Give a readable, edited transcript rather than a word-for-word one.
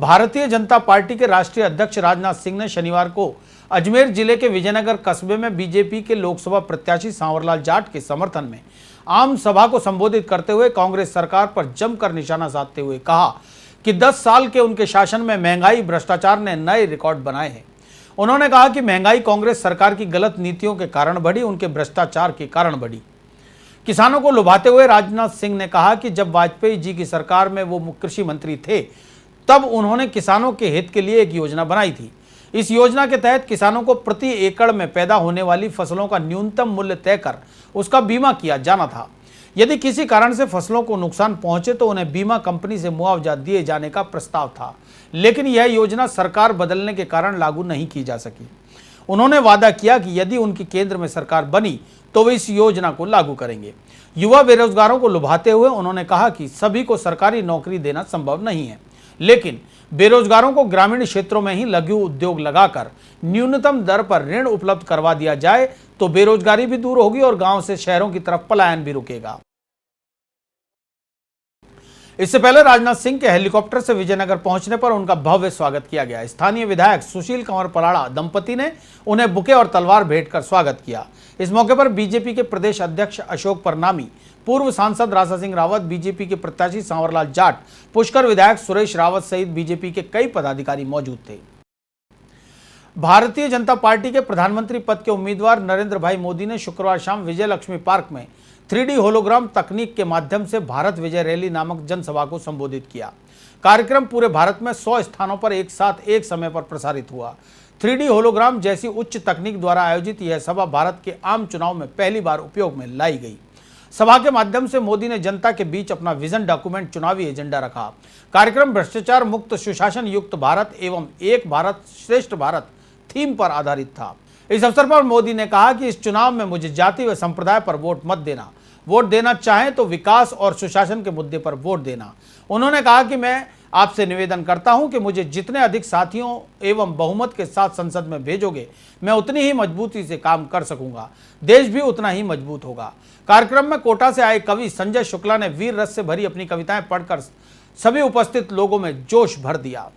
Bharatiya Janata party के राष्ट्रीय अध्यक्ष राजनाथ सिंह ने शनिवार को अजमेर जिले के विजयनगर कस्बे में बीजेपी के लोकसभा प्रत्याशी सांवरलाल जाट के समर्थन में आम सभा को संबोधित करते हुए कांग्रेस सरकार पर जमकर निशाना साधते हुए कहा कि 10 साल के उनके शासन में महंगाई, भ्रष्टाचार ने नए रिकॉर्ड बनाए हैं। उन्होंने कहा कि महंगाई कांग्रेस सरकार की गलत नीतियों के कारण बढ़ी, उनके भ्रष्टाचार के कारण बढ़ी। किसानों को लुभाते हुए राजनाथ सिंह ने कहा कि जब वाजपेयी जी की सरकार में वो कृषि मंत्री थे तब उन्होंने किसानों के हित के लिए एक योजना बनाई थी। इस योजना के तहत किसानों को प्रति एकड़ में पैदा होने वाली फसलों का न्यूनतम मूल्य तय कर उसका बीमा किया जाना था। यदि किसी कारण से फसलों को नुकसान पहुंचे तो उन्हें बीमा कंपनी से मुआवजा दिए जाने का प्रस्ताव था, लेकिन यह योजना सरकार बदलने के कारण लागू नहीं की जा सकी। उन्होंने वादा किया कि यदि उनकी केंद्र में सरकार बनी तो वे इस योजना को लागू करेंगे। युवा बेरोजगारों को लुभाते हुए उन्होंने कहा कि सभी को सरकारी नौकरी देना संभव नहीं है, लेकिन बेरोजगारों को ग्रामीण क्षेत्रों में ही लघु उद्योग लगाकर न्यूनतम दर पर ऋण उपलब्ध करवा दिया जाए तो बेरोजगारी भी दूर होगी और गांव से शहरों की तरफ पलायन भी रुकेगा। इससे पहले राजनाथ सिंह के हेलीकॉप्टर से विजयनगर पहुंचने पर उनका भव्य स्वागत किया गया। स्थानीय विधायक सुशील कंवर पराड़ा दंपति ने उन्हें बुके और तलवार भेंट कर स्वागत किया। इस मौके पर बीजेपी के प्रदेश अध्यक्ष अशोक परनामी, पूर्व सांसद राजा सिंह रावत, बीजेपी के प्रत्याशी सांवरलाल जाट, पुष्कर विधायक सुरेश रावत सहित बीजेपी के कई पदाधिकारी मौजूद थे। भारतीय जनता पार्टी के प्रधानमंत्री पद के उम्मीदवार नरेंद्र भाई मोदी ने शुक्रवार शाम विजय लक्ष्मी पार्क में 3D होलोग्राम तकनीक के माध्यम से भारत विजय रैली नामक जनसभा को संबोधित किया। कार्यक्रम पूरे भारत में 100 स्थानों पर एक साथ एक समय पर प्रसारित हुआ। 3D होलोग्राम जैसी उच्च तकनीक द्वारा आयोजित यह सभा भारत के आम चुनाव में पहली बार उपयोग में लाई गई। सभा के माध्यम से मोदी ने जनता के बीच अपना विजन डॉक्यूमेंट चुनावी एजेंडा रखा। कार्यक्रम भ्रष्टाचार मुक्त, सुशासन युक्त भारत एवं एक भारत श्रेष्ठ भारत थीम पर आधारित था। इस अवसर पर मोदी ने कहा कि इस चुनाव में मुझे जाति व संप्रदाय पर वोट मत देना, वोट देना चाहें तो विकास और सुशासन के मुद्दे पर वोट देना। उन्होंने कहा कि मैं आपसे निवेदन करता हूं कि मुझे जितने अधिक साथियों एवं बहुमत के साथ संसद में भेजोगे, मैं उतनी ही मजबूती से काम कर सकूंगा, देश भी उतना ही मजबूत होगा। कार्यक्रम में कोटा से आए कवि संजय शुक्ला ने वीर रस से भरी अपनी कविताएं पढ़कर सभी उपस्थित लोगों में जोश भर दिया।